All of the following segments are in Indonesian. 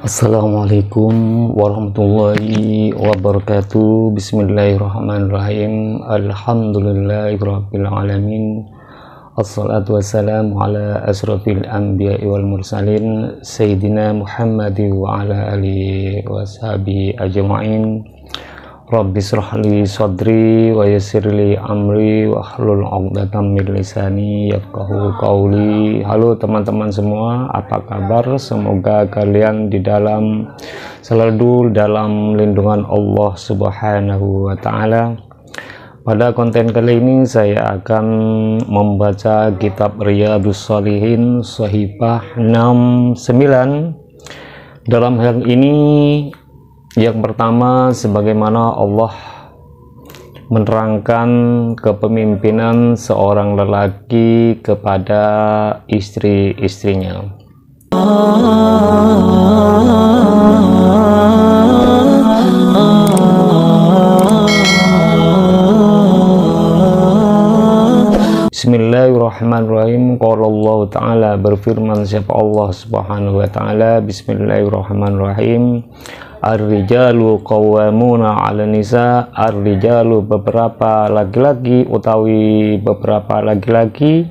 Assalamualaikum warahmatullahi wabarakatuh. Bismillahirrahmanirrahim. Alhamdulillahirabbil alamin. Assalatu wassalamu ala asrofil anbiya'i wal mursalin Sayyidina Muhammadi wa ala alihi wa sahbihi ajma'in. Rabbi shrahli sadri wa yassirli amri wa hlul 'uqdatam min lisani yafqahu qauli. Halo teman-teman semua, apa kabar? Semoga kalian selalu dalam lindungan Allah Subhanahu wa taala. Pada konten kali ini saya akan membaca kitab Riyadhus Shalihin Shahifah 69. Dalam hal ini yang pertama, sebagaimana Allah menerangkan kepemimpinan seorang lelaki kepada istri-istrinya. Bismillahirrahmanirrahim. Qala Allah Ta'ala, berfirman siapa Allah Subhanahu wa Ta'ala, Bismillahirrahmanirrahim. Ar-rijalu qawwamuna 'ala nisa. Ar-rijalu beberapa laki-laki utawi beberapa laki-laki,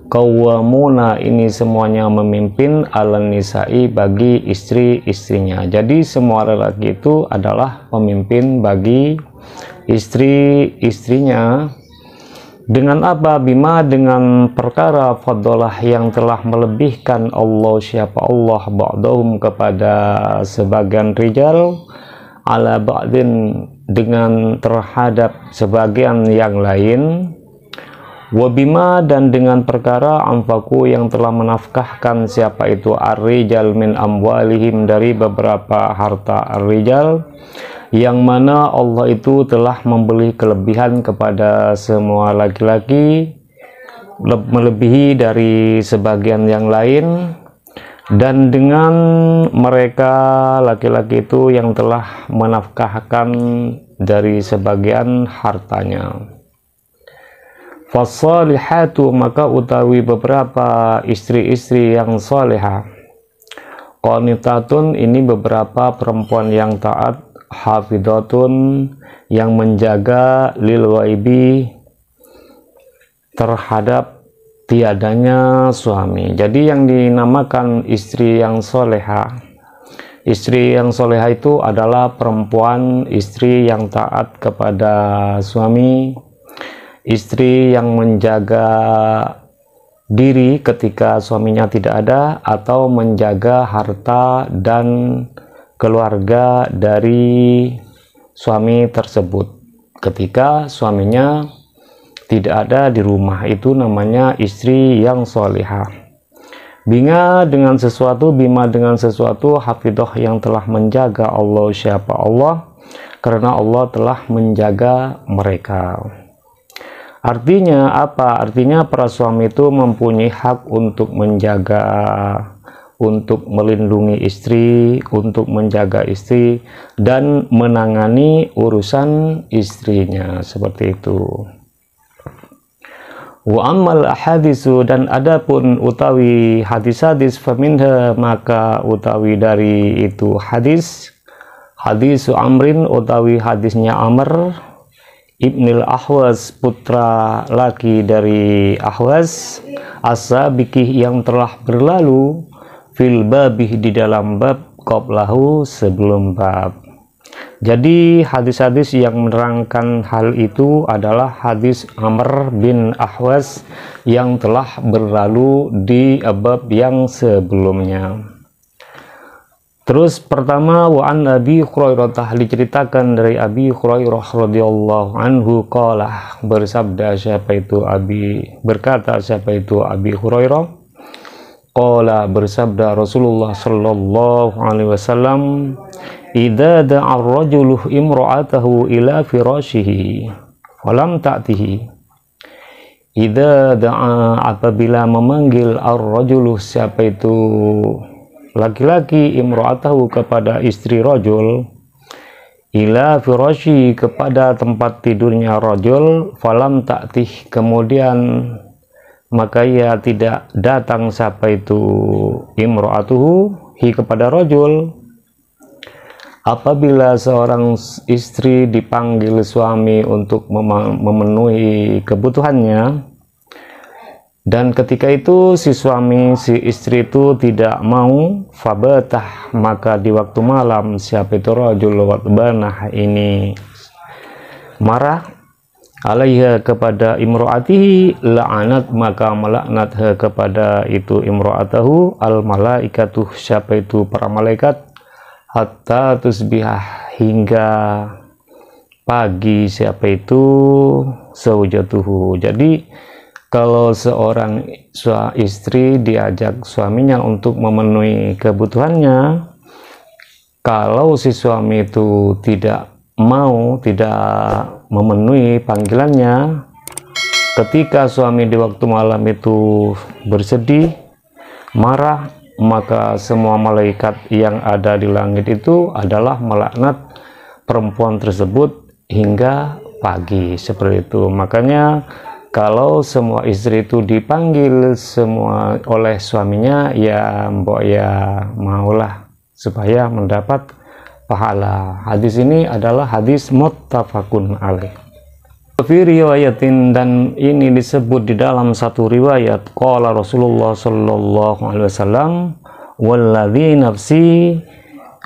qawwamuna ini semuanya memimpin 'ala nisa'i bagi istri-istrinya. Jadi semua lelaki itu adalah pemimpin bagi istri-istrinya. Dengan apa? Bima, dengan perkara fadalah yang telah melebihkan Allah siapa Allah ba'dahum kepada sebagian rijal ala ba'din dengan terhadap sebagian yang lain. Wabima, dan dengan perkara anfaku yang telah menafkahkan siapa itu ar-rijal min amwalihim dari beberapa harta ar-rijal, yang mana Allah itu telah memberi kelebihan kepada semua laki-laki, melebihi dari sebagian yang lain, dan dengan mereka laki-laki itu yang telah menafkahkan dari sebagian hartanya. Fasalihatu, maka utawi beberapa istri-istri yang salihah, qanitatun ini beberapa perempuan yang taat, hafidhatun yang menjaga lil ghaibi terhadap tiadanya suami. Jadi yang dinamakan istri yang soleha, istri yang soleha itu adalah perempuan istri yang taat kepada suami, istri yang menjaga diri ketika suaminya tidak ada, atau menjaga harta dan keluarga dari suami tersebut ketika suaminya tidak ada di rumah. Itu namanya istri yang solihah. Bima dengan sesuatu hafidhah yang telah menjaga Allah siapa Allah, karena Allah telah menjaga mereka. Artinya apa? Artinya para suami itu mempunyai hak untuk menjaga, untuk melindungi istri, untuk menjaga istri, dan menangani urusan istrinya, seperti itu. Wa ammal ahadisu, dan adapun utawi hadis-hadis, faminha maka utawi dari itu hadisu Amrin utawi hadisnya Amr Ibnil Ahwas, putra laki dari Ahwas, as-sabikih yang telah berlalu, fil babih di dalam bab, qablahu sebelum bab. Jadi hadis-hadis yang menerangkan hal itu adalah hadis Amr bin Ahwas yang telah berlalu di bab yang sebelumnya. Terus pertama, wa an Abi Hurairah, diceritakan dari Abi Hurairah radhiyallahu anhu, qala, bersabda siapa itu berkata siapa itu Abi Hurairah, qala bersabda Rasulullah sallallahu alaihi wasallam, idza da'a ar-rajulu imra'atahu ila firashihi falam ta'tihi. Idza da'a, apabila memanggil ar-rajulu siapa itu laki-laki, imra'atahu kepada istri rajul, ila firashi kepada tempat tidurnya rajul, falam ta'tih kemudian maka ia tidak datang siapa itu imro'atuhu hi kepada rajul, apabila seorang istri dipanggil suami untuk memenuhi kebutuhannya, dan ketika itu si suami, si istri itu tidak mau, fabatah, maka di waktu malam siapa itu rajul watbanah ini marah, alaiha kepada imro'atihi, la'anat maka melaknat kepada itu imro'atahu, al malaikatuh siapa itu para malaikat, hatta tusbihah hingga pagi siapa itu zaujatuhu. Jadi kalau seorang istri diajak suaminya untuk memenuhi kebutuhannya, kalau si suami itu tidak mau, tidak memenuhi panggilannya, ketika suami di waktu malam itu bersedih, marah, maka semua malaikat yang ada di langit itu adalah melaknat perempuan tersebut hingga pagi, seperti itu. Makanya kalau semua istri itu dipanggil semua oleh suaminya, ya mbok ya maulah supaya mendapat pahala. Hadis ini adalah hadis muttafaqun alaih. Fi riwayatin, dan ini disebut di dalam satu riwayat, qala Rasulullah sallallahu alaihi wasallam, walladzi nafsi,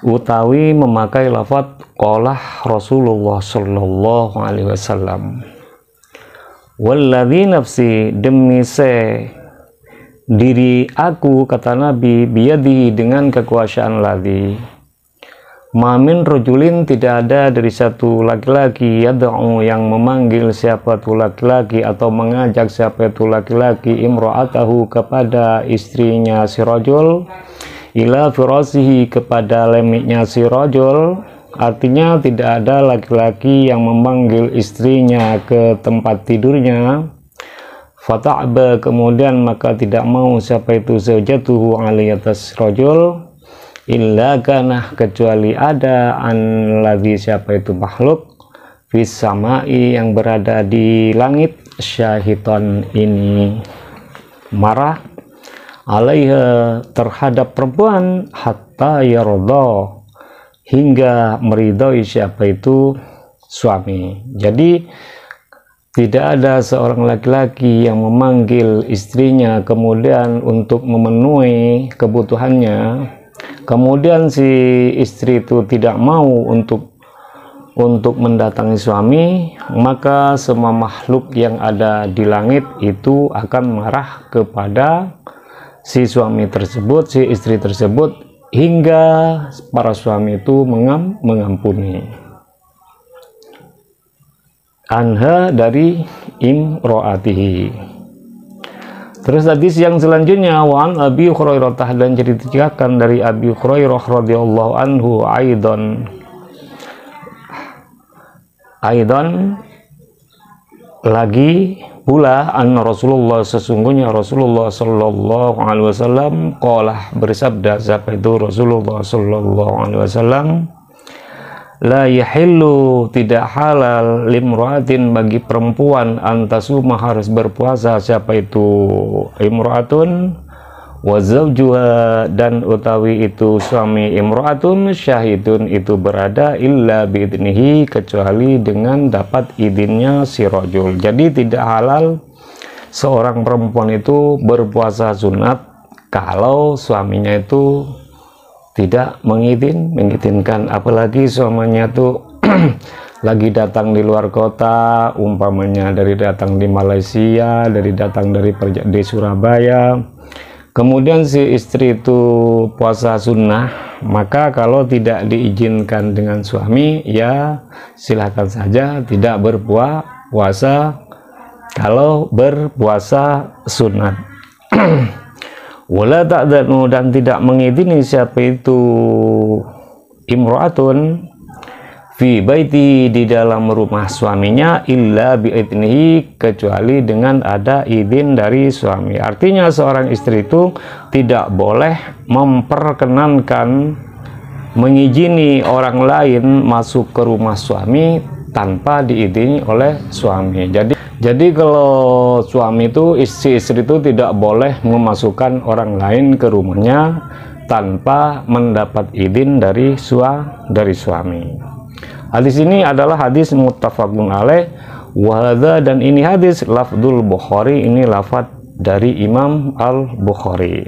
utawi memakai lafaz qala Rasulullah sallallahu alaihi wasallam, walladzi nafsi, demi diri aku, kata Nabi, biyadihi, dengan kekuasaan ladzi, mamin rojulin, tidak ada dari satu laki-laki, yad'u, yang memanggil siapa tu laki-laki atau mengajak siapa tu laki-laki, imro'atahu, kepada istrinya si rajul, ila firasihi, kepada lemiknya si rajul. Artinya tidak ada laki-laki yang memanggil istrinya ke tempat tidurnya, fata'ba, kemudian maka tidak mau siapa itu zaujatuhu alaihi, atas rajul, illa kana, kecuali ada an ladzi, siapa itu makhluk, fis samai, yang berada di langit, syahiton ini marah, alaiha, terhadap perempuan, hatta yarda, hingga meridhoi siapa itu suami. Jadi tidak ada seorang laki-laki yang memanggil istrinya kemudian untuk memenuhi kebutuhannya, kemudian si istri itu tidak mau untuk mendatangi suami, maka semua makhluk yang ada di langit itu akan marah kepada si suami tersebut, si istri tersebut, hingga para suami itu mengampuni. Anha, dari imro'atihi. Terus hadis yang selanjutnya, wa an Abi Hurairah, dan diceritakan dari Abi Hurairah radhiyallahu anhu, aidan lagi pula, anna Rasulullah, sesungguhnya Rasulullah sallallahu alaihi wasallam, qala, bersabda siapa itu Rasulullah sallallahu alaihi wasallam, la yahillu, tidak halal, limra'atin, bagi perempuan, antasuma, harus berpuasa, siapa itu imra'atun, wa zawjuha, dan utawi itu suami imra'atun, syahidun, itu berada, illa biidnihi, kecuali dengan dapat izinnya si rajul. Jadi tidak halal seorang perempuan itu berpuasa sunat kalau suaminya itu tidak mengizinkan, apalagi suaminya tuh lagi datang di luar kota, umpamanya dari datang di Malaysia, datang di Surabaya, kemudian si istri itu puasa sunnah, maka kalau tidak diizinkan dengan suami, ya silahkan saja tidak berpuasa kalau berpuasa sunat. Wala ta'danu, dan tidak mengizini siapa itu imro'atun fi baiti, di dalam rumah suaminya, illa bi'idnihi, kecuali dengan ada izin dari suami. Artinya seorang istri itu tidak boleh memperkenankan, mengizini orang lain masuk ke rumah suami tanpa diizini oleh suami. Jadi kalau suami itu, istri itu tidak boleh memasukkan orang lain ke rumahnya tanpa mendapat izin dari suami. Hadis ini adalah hadis muttafaqun alaih wa hadza, dan ini hadis lafdzul Bukhari, ini lafaz dari Imam Al-Bukhari.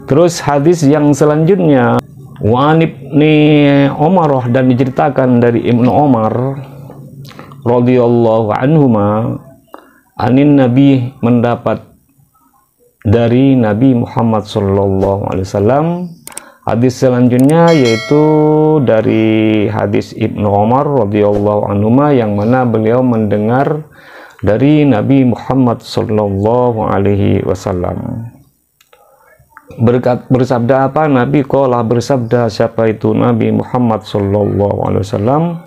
Terus hadis yang selanjutnya, wa ibni Umar, dan diceritakan dari Ibnu Umar radhiyallahu anhuma, anin Nabi, mendapat dari Nabi Muhammad sallallahu alaihi wasallam. Hadis selanjutnya yaitu dari hadis Ibnu Umar radhiyallahu anhuma, yang mana beliau mendengar dari Nabi Muhammad sallallahu alaihi wasallam. Bersabda apa Nabi? Qala, bersabda siapa itu Nabi Muhammad sallallahu alaihi wasallam,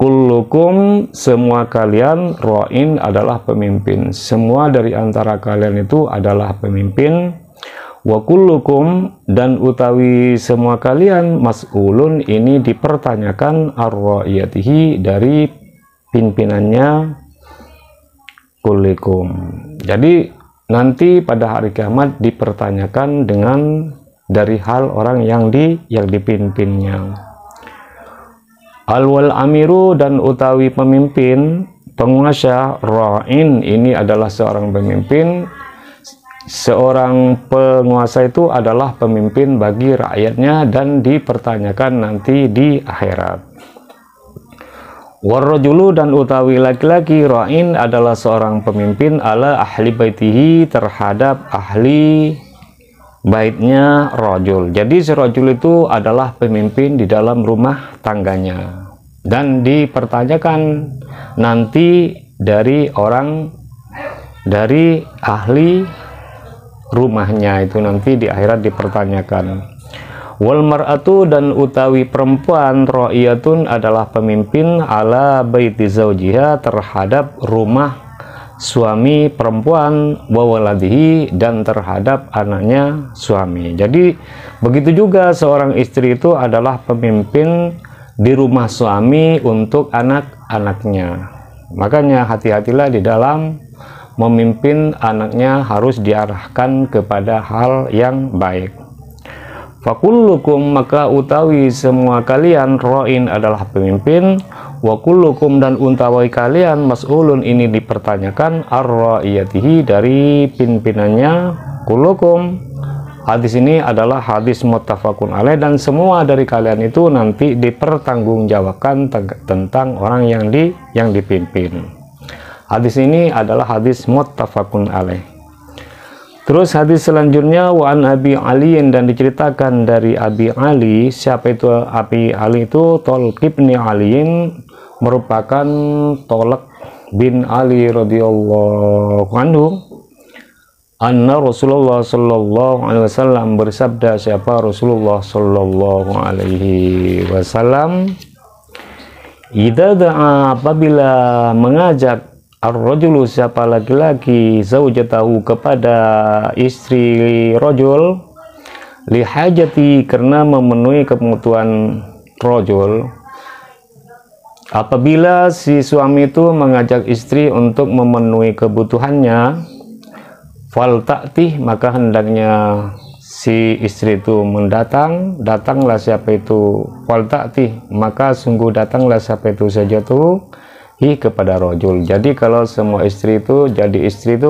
kullukum, semua kalian, ra'in, adalah pemimpin. Semua dari antara kalian itu adalah pemimpin. Wa kullukum, dan utawi semua kalian, mas'ulun, ini dipertanyakan, ar-ra'iyatihi, dari pimpinannya, kullikum. Jadi nanti pada hari kiamat dipertanyakan dari hal orang yang dipimpinnya. Al-wal amiru, dan utawi pemimpin, penguasa, ra'in, ini adalah seorang pemimpin. Seorang penguasa itu adalah pemimpin bagi rakyatnya dan dipertanyakan nanti di akhirat. Warrajulu, dan utawi laki-laki, ra'in, adalah seorang pemimpin ala ahli baitihi, terhadap ahli baitnya rajul. Jadi si rajul itu adalah pemimpin di dalam rumah tangganya dan dipertanyakan nanti dari ahli rumahnya itu, nanti di akhirat dipertanyakan. Wal mar'atu, dan utawi perempuan, ra'iyatun, adalah pemimpin ala baiti zaujiha, terhadap rumah suami perempuan, wa waladihi, dan terhadap anaknya suami. Jadi begitu juga seorang istri itu adalah pemimpin di rumah suami untuk anak-anaknya. Makanya hati-hatilah di dalam memimpin anaknya, harus diarahkan kepada hal yang baik. Fakullukum, maka utawi semua kalian, ra'in, adalah pemimpin. Wa kullukum, dan utawi kalian, mas'ulun, ini dipertanyakan, ar-ra'iyatihi, dari pimpinannya, kullukum. Hadis ini adalah hadis muttafaqun alaih, dan semua dari kalian itu nanti dipertanggungjawabkan tentang orang yang dipimpin. Hadis ini adalah hadis muttafaqun alaih. Terus hadis selanjutnya, wa an Abi Ali, dan diceritakan dari Abi Ali. Siapa itu Abi Ali? Itu Tolq bin Aliin, merupakan Tolq bin Ali radhiyallahu anhu. Anna Rasulullah sallallahu alaihi wasallam, bersabda siapa Rasulullah sallallahu alaihi wasallam, idza da'a, apabila mengajak, ar-rajulu, siapa laki-laki, zaujatahu, kepada istri rajul, lihajati, karena memenuhi kebutuhan rajul. Apabila si suami itu mengajak istri untuk memenuhi kebutuhannya, fal ta'tih, maka hendaknya si istri itu datanglah siapa itu, fal ta'tih, maka sungguh datanglah siapa itu saja tuh kepada rajul. Jadi kalau semua istri itu,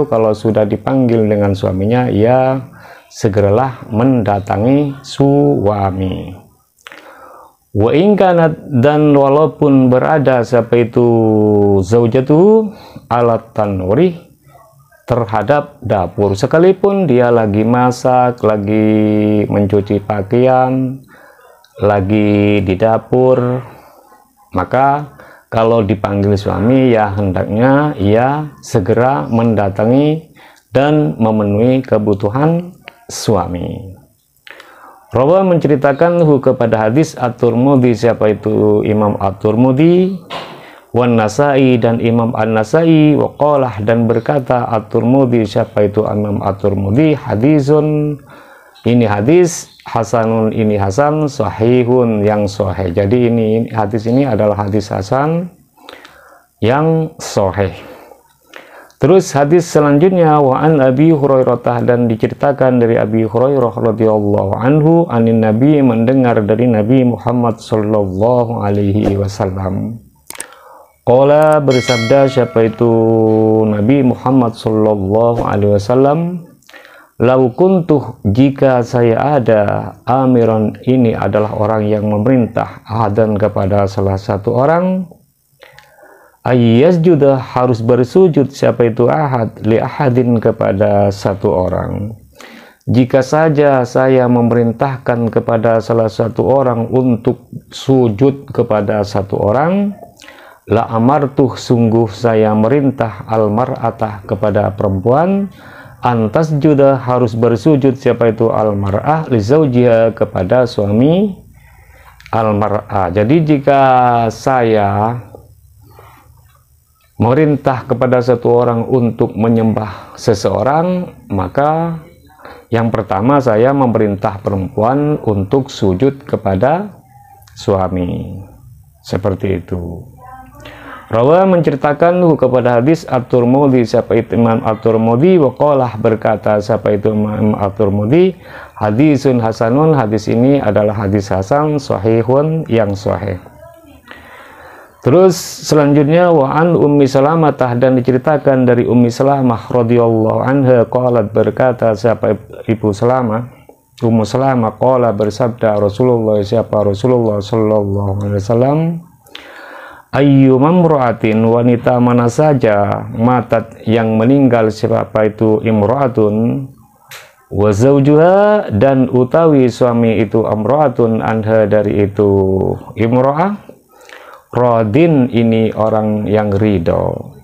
kalau sudah dipanggil dengan suaminya, ya segeralah mendatangi suami. Wa in kanat, dan walaupun berada siapa itu zaujatu alat tanuri, terhadap dapur, sekalipun dia lagi masak, lagi mencuci pakaian, lagi di dapur, maka kalau dipanggil suami, ya hendaknya ia segera mendatangi dan memenuhi kebutuhan suami. Rawa menceritakan kepada hadis At-Tirmidzi, siapa itu Imam At-Tirmidzi, wan Nasai, dan Imam An-Nasai, waqalah, dan berkata At-Tirmidzi, siapa itu Imam At-Tirmidzi, hadisun, ini hadis, hasanun, ini hasan, sahihun, yang sahih. Jadi ini hadis ini adalah hadis hasan yang sahih. Terus hadis selanjutnya, wa an Abi Hurairah, dan diceritakan dari Abi Hurairah radhiyallahu anhu, anin Nabi, mendengar dari Nabi Muhammad sallallahu alaihi wasallam. Qala, bersabda siapa itu Nabi Muhammad sallallahu alaihi wasallam, lau kuntuh, jika saya ada, amiran, ini adalah orang yang memerintah, ahadan, kepada salah satu orang, ayyasjuda, harus bersujud siapa itu ahad, li ahadin, kepada satu orang. Jika saja saya memerintahkan kepada salah satu orang untuk sujud kepada satu orang, la amartuh, sungguh saya merintah, almar'atah, kepada perempuan, antas juda, harus bersujud siapa itu almar'ah, li zaujiha, kepada suami almar'ah. Jadi jika saya merintah kepada satu orang untuk menyembah seseorang, maka yang pertama saya memerintah perempuan untuk sujud kepada suami. Seperti itu. Rawa menceritakan kepada hadis At-Tirmidzi, siapa itu Imam At-Tirmidzi, waqalah, berkata siapa itu Imam At-Tirmidzi, hadisun hasanun, hadis ini adalah hadis hasan, sahihun, yang sahih. Terus selanjutnya, wa an Ummi Salamah, dan diceritakan dari Ummi Salamah radhiyallahu anha, qalat, berkata siapa Ibu Salamah, Ummu Salamah, qala, bersabda Rasulullah, siapa Rasulullah sallallahu alaihi wasallam, ayyu mamra'atin, wanita mana saja, matat, yang meninggal siapa itu imra'atun, wa zawjuha, dan utawi suami itu amra'atun, anha, dari itu imra'ah, radin, ini orang yang ridho.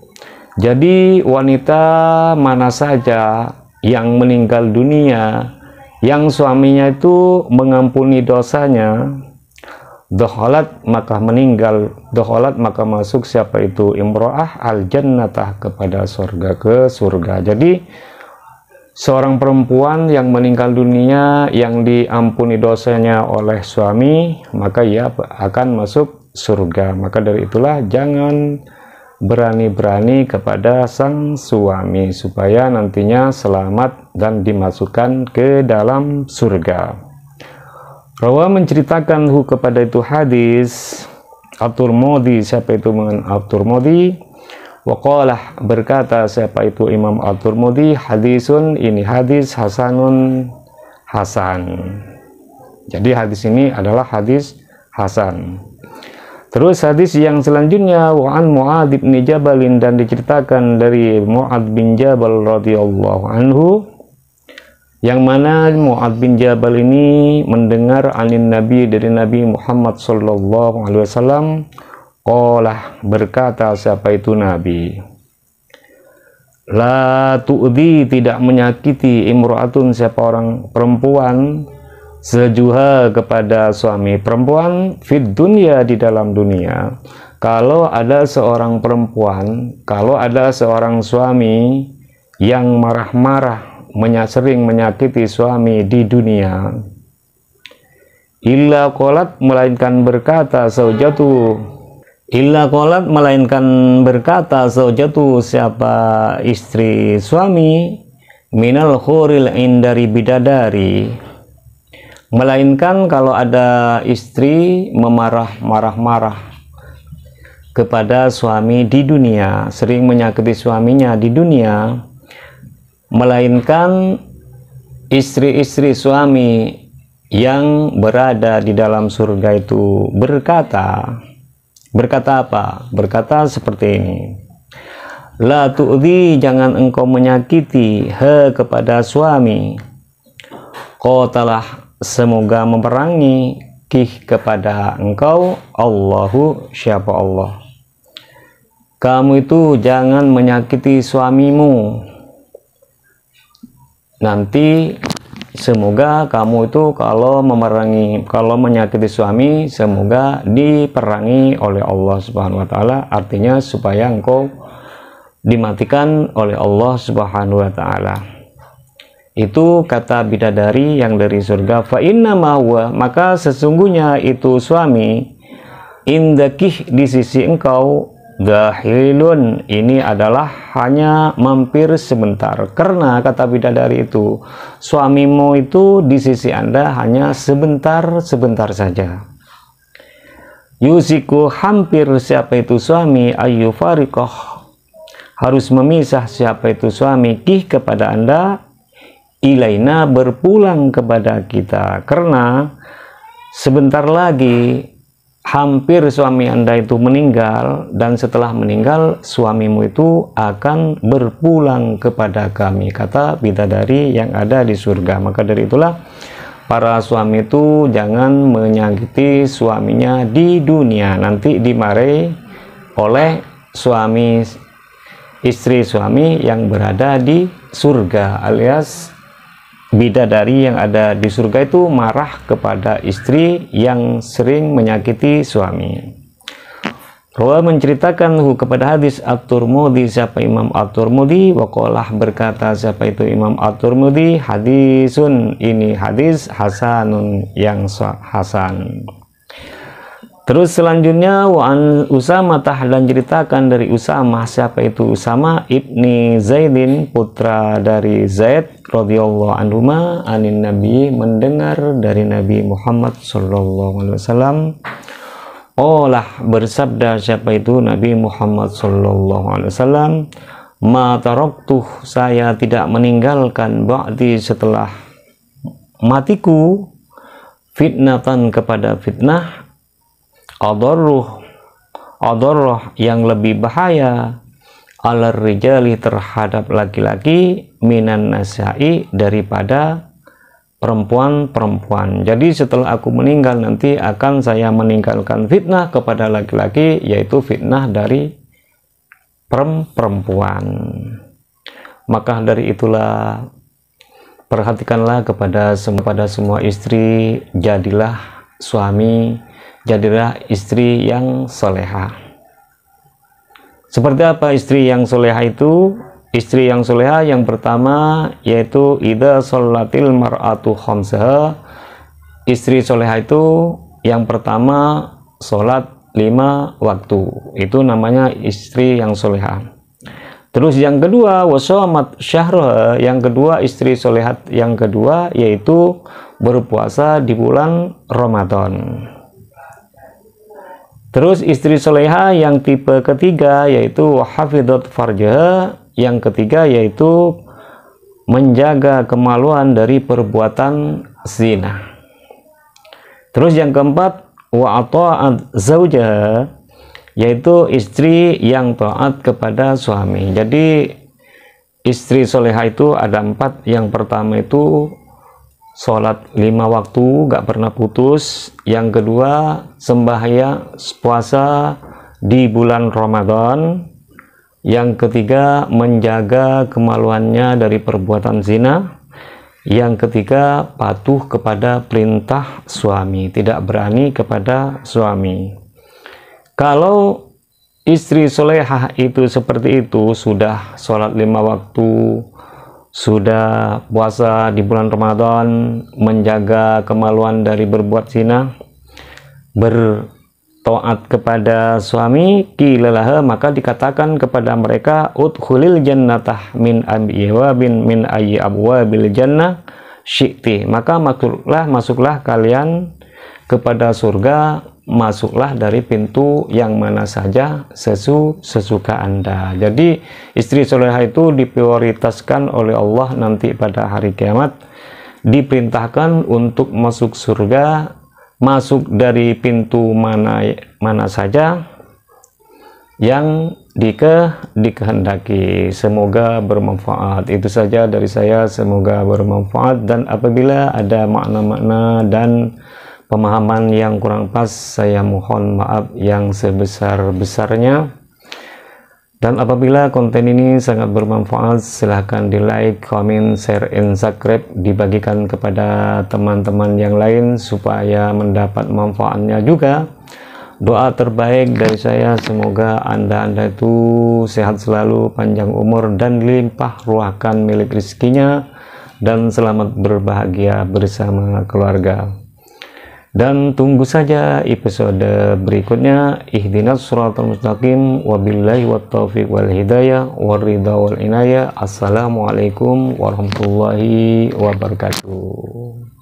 Jadi wanita mana saja yang meninggal dunia, yang suaminya itu mengampuni dosanya, dakhalat, maka meninggal, dakhalat, maka masuk siapa itu imro'ah, al jannatah, kepada surga, ke surga. Jadi seorang perempuan yang meninggal dunia yang diampuni dosanya oleh suami, maka ia akan masuk surga. Maka dari itulah jangan berani-berani kepada sang suami supaya nantinya selamat dan dimasukkan ke dalam surga. Rawa menceritakan kepada itu hadis At-Tirmidzi, siapa itu At-Tirmidzi, waqalah, berkata siapa itu Imam At-Tirmidzi, hadisun, ini hadis hasanun, hasan. Jadi hadis ini adalah hadis hasan. Terus hadis yang selanjutnya, wa an Mu'adz bin Jabal, dan diceritakan dari Mu'adz bin Jabal radhiyallahu anhu, yang mana Mu'adz bin Jabal ini mendengar anin Nabi, dari Nabi Muhammad sallallahu alaihi wasallam, qala, berkata siapa itu Nabi, la tu'dhi, tidak menyakiti, imro'atun, siapa orang perempuan, sejuha, kepada suami perempuan, fid dunya, di dalam dunia. Kalau ada seorang perempuan, kalau ada seorang suami yang marah-marah, sering menyakiti suami di dunia, illa qalat, melainkan berkata zaujatu, illa qalat, melainkan berkata zaujatu, siapa istri suami, minal khuril ain, dari bidadari. Melainkan kalau ada istri marah-marah kepada suami di dunia, sering menyakiti suaminya di dunia, melainkan istri-istri suami yang berada di dalam surga itu berkata apa? Berkata seperti ini, la tu'dhi, jangan engkau menyakiti, kepada suami, qatalah, semoga memerangi, kepada engkau, Allahu, siapa Allah. Kamu itu jangan menyakiti suamimu, nanti semoga kamu itu kalau menyakiti suami, semoga diperangi oleh Allah Subhanahu wa taala. Artinya supaya engkau dimatikan oleh Allah Subhanahu wa taala. Itu kata bidadari yang dari surga. Fa inna ma huwa, maka sesungguhnya itu suami, indakih, di sisi engkau, dahilun, ini adalah hanya mampir sebentar. Karena kata bidadari itu, suamimu itu di sisi Anda hanya sebentar saja. Yusiku, hampir siapa itu suami, ayu farikoh, harus memisah siapa itu suami, kih kepada Anda, ilaina, berpulang kepada kita. Karena sebentar lagi hampir suami Anda itu meninggal, dan setelah meninggal suamimu itu akan berpulang kepada kami, kata bidadari yang ada di surga. Maka dari itulah para suami itu jangan menyakiti suaminya di dunia, nanti dimarahi oleh istri suami yang berada di surga, alias bidadari yang ada di surga itu marah kepada istri yang sering menyakiti suami. Rawa menceritakan kepada hadis At-Tirmidzi, siapa Imam At-Tirmidzi, waqalah, berkata siapa itu Imam At-Tirmidzi, hadisun, ini hadis hasanun, yang hasan. Terus selanjutnya wa'an Usamah, dan ceritakan dari Usamah, siapa itu Usamah ibni Zaidin, putra dari Zaid radhiyallahu anhuma, anin Nabi, mendengar dari Nabi Muhammad sallallahu alaihi wasallam. Olah, bersabda siapa itu Nabi Muhammad sallallahu alaihi wasallam, ma taraktuh, saya tidak meninggalkan ba'di, setelah matiku, fitnatan, kepada fitnah, adarruh, yang lebih bahaya, alar rijali, terhadap laki-laki, minan nasai, daripada perempuan-perempuan. Jadi setelah aku meninggal nanti akan saya meninggalkan fitnah kepada laki-laki, yaitu fitnah dari perempuan. Maka dari itulah perhatikanlah kepada semua istri, jadilah istri yang solehah. Seperti apa istri yang solehah itu? Istri yang solehah yang pertama yaitu idza sholatil mar'atu khamsaha. Istri solehah itu yang pertama sholat 5 waktu, itu namanya istri yang solehah. Terus yang kedua wasomat syahroha, yang kedua istri solehat yang kedua yaitu berpuasa di bulan Ramadan. Terus istri soleha yang tipe ketiga yaitu hafidhat farjaha, yang ketiga yaitu menjaga kemaluan dari perbuatan zina. Terus yang keempat wa ata'at zaujaha, yaitu istri yang taat kepada suami. Jadi istri soleha itu ada 4. Yang pertama itu sholat 5 waktu gak pernah putus. Yang kedua sembahyang puasa di bulan Ramadan. Yang ketiga menjaga kemaluannya dari perbuatan zina. Yang ketiga patuh kepada perintah suami, tidak berani kepada suami. Kalau istri solehah itu seperti itu, sudah sholat 5 waktu, sudah puasa di bulan Ramadan, menjaga kemaluan dari berbuat zina, bertaat kepada suami, qilalaha, maka dikatakan kepada mereka, udkhulil jannatah min ayyi abwabil jannah syi'ti, maka masuklah kalian kepada surga, masuklah dari pintu yang mana saja sesuka Anda. Jadi istri solehah itu diprioritaskan oleh Allah nanti pada hari kiamat, diperintahkan untuk masuk surga, masuk dari pintu mana saja yang dikehendaki. Semoga bermanfaat. Itu saja dari saya, semoga bermanfaat, dan apabila ada makna-makna dan pemahaman yang kurang pas, saya mohon maaf yang sebesar-besarnya. Dan apabila konten ini sangat bermanfaat, silahkan di like, comment, share, and subscribe, dibagikan kepada teman-teman yang lain supaya mendapat manfaatnya juga. Doa terbaik dari saya, semoga anda itu sehat selalu, panjang umur, dan limpah ruahkan milik rezekinya, dan selamat berbahagia bersama keluarga. Dan tunggu saja episode berikutnya. Ihdinas shiratal mustaqim, wabillahi wattaufiq wal hidayah waridha wal inayah. Assalamualaikum warahmatullahi wabarakatuh.